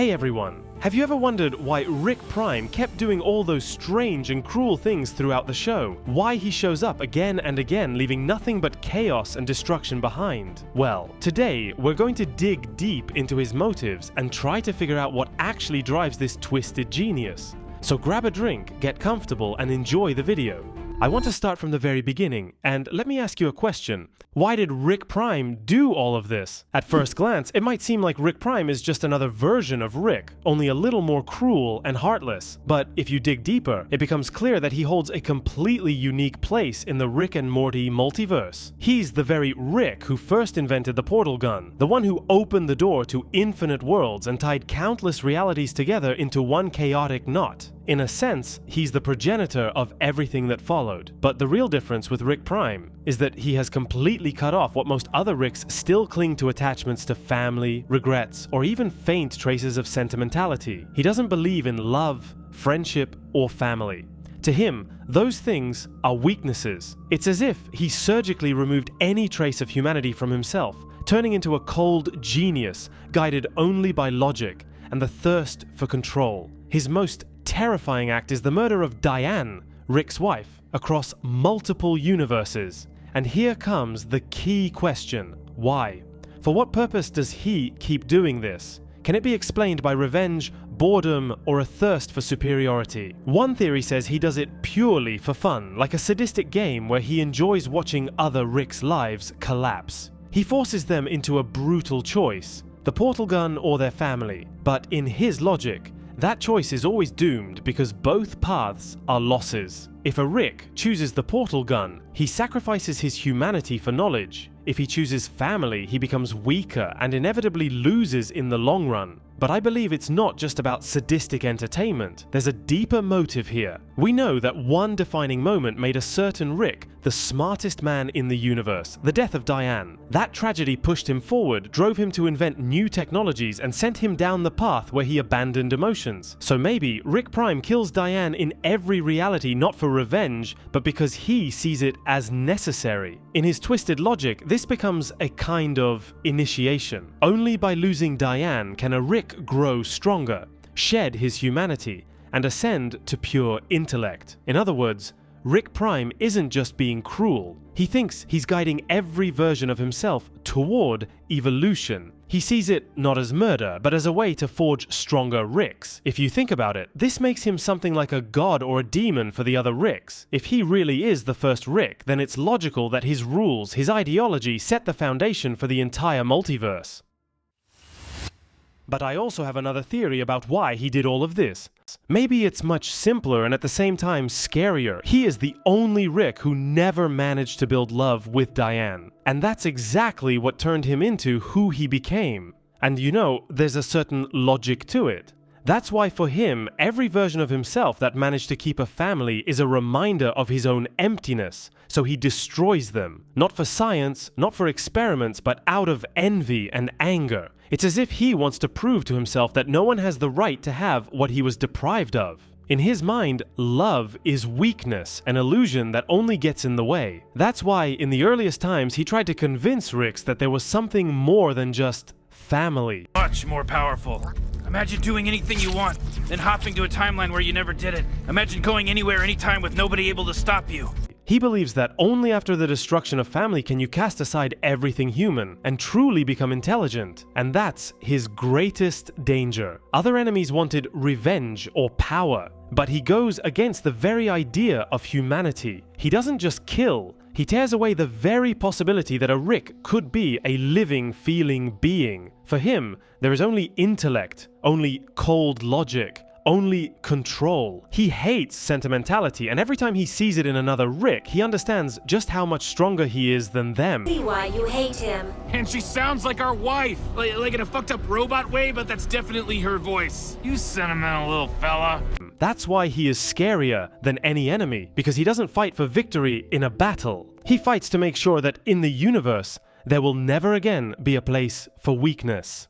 Hey everyone! Have you ever wondered why Rick Prime kept doing all those strange and cruel things throughout the show? Why he shows up again and again, leaving nothing but chaos and destruction behind? Well, today we're going to dig deep into his motives and try to figure out what actually drives this twisted genius. So grab a drink, get comfortable, and enjoy the video. I want to start from the very beginning, and let me ask you a question. Why did Rick Prime do all of this? At first glance, it might seem like Rick Prime is just another version of Rick, only a little more cruel and heartless. But if you dig deeper, it becomes clear that he holds a completely unique place in the Rick and Morty multiverse. He's the very Rick who first invented the portal gun, the one who opened the door to infinite worlds and tied countless realities together into one chaotic knot. In a sense, he's the progenitor of everything that followed. But the real difference with Rick Prime is that he has completely cut off what most other Ricks still cling to: attachments to family, regrets, or even faint traces of sentimentality. He doesn't believe in love, friendship, or family. To him, those things are weaknesses. It's as if he surgically removed any trace of humanity from himself, turning into a cold genius guided only by logic and the thirst for control. His most terrifying act is the murder of Diane, Rick's wife, across multiple universes. And here comes the key question: why? For what purpose does he keep doing this? Can it be explained by revenge, boredom, or a thirst for superiority? One theory says he does it purely for fun, like a sadistic game where he enjoys watching other Ricks' lives collapse. He forces them into a brutal choice: the portal gun or their family. But in his logic, that choice is always doomed because both paths are losses. If a Rick chooses the portal gun, he sacrifices his humanity for knowledge. If he chooses family, he becomes weaker and inevitably loses in the long run. But I believe it's not just about sadistic entertainment. There's a deeper motive here. We know that one defining moment made a certain Rick the smartest man in the universe: the death of Diane. That tragedy pushed him forward, drove him to invent new technologies, and sent him down the path where he abandoned emotions. So maybe Rick Prime kills Diane in every reality not for revenge, but because he sees it as necessary. In his twisted logic, this becomes a kind of initiation. Only by losing Diane can a Rick grow stronger, shed his humanity, and ascend to pure intellect. In other words, Rick Prime isn't just being cruel. He thinks he's guiding every version of himself toward evolution. He sees it not as murder, but as a way to forge stronger Ricks. If you think about it, this makes him something like a god or a demon for the other Ricks. If he really is the first Rick, then it's logical that his rules, his ideology, set the foundation for the entire multiverse. But I also have another theory about why he did all of this. Maybe it's much simpler and at the same time scarier. He is the only Rick who never managed to build love with Diane. And that's exactly what turned him into who he became. And you know, there's a certain logic to it. That's why for him, every version of himself that managed to keep a family is a reminder of his own emptiness. So he destroys them. Not for science, not for experiments, but out of envy and anger. It's as if he wants to prove to himself that no one has the right to have what he was deprived of. In his mind, love is weakness, an illusion that only gets in the way. That's why in the earliest times he tried to convince Ricks that there was something more than just family. Much more powerful. Imagine doing anything you want, then hopping to a timeline where you never did it. Imagine going anywhere, anytime with nobody able to stop you. He believes that only after the destruction of family can you cast aside everything human and truly become intelligent. And that's his greatest danger. Other enemies wanted revenge or power, but he goes against the very idea of humanity. He doesn't just kill, he tears away the very possibility that a Rick could be a living, feeling being. For him, there is only intellect, only cold logic, only control. He hates sentimentality, and every time he sees it in another Rick, he understands just how much stronger he is than them. See why you hate him. And she sounds like our wife. Like in a fucked up robot way, but that's definitely her voice. You sentimental little fella. That's why he is scarier than any enemy, because he doesn't fight for victory in a battle. He fights to make sure that in the universe, there will never again be a place for weakness.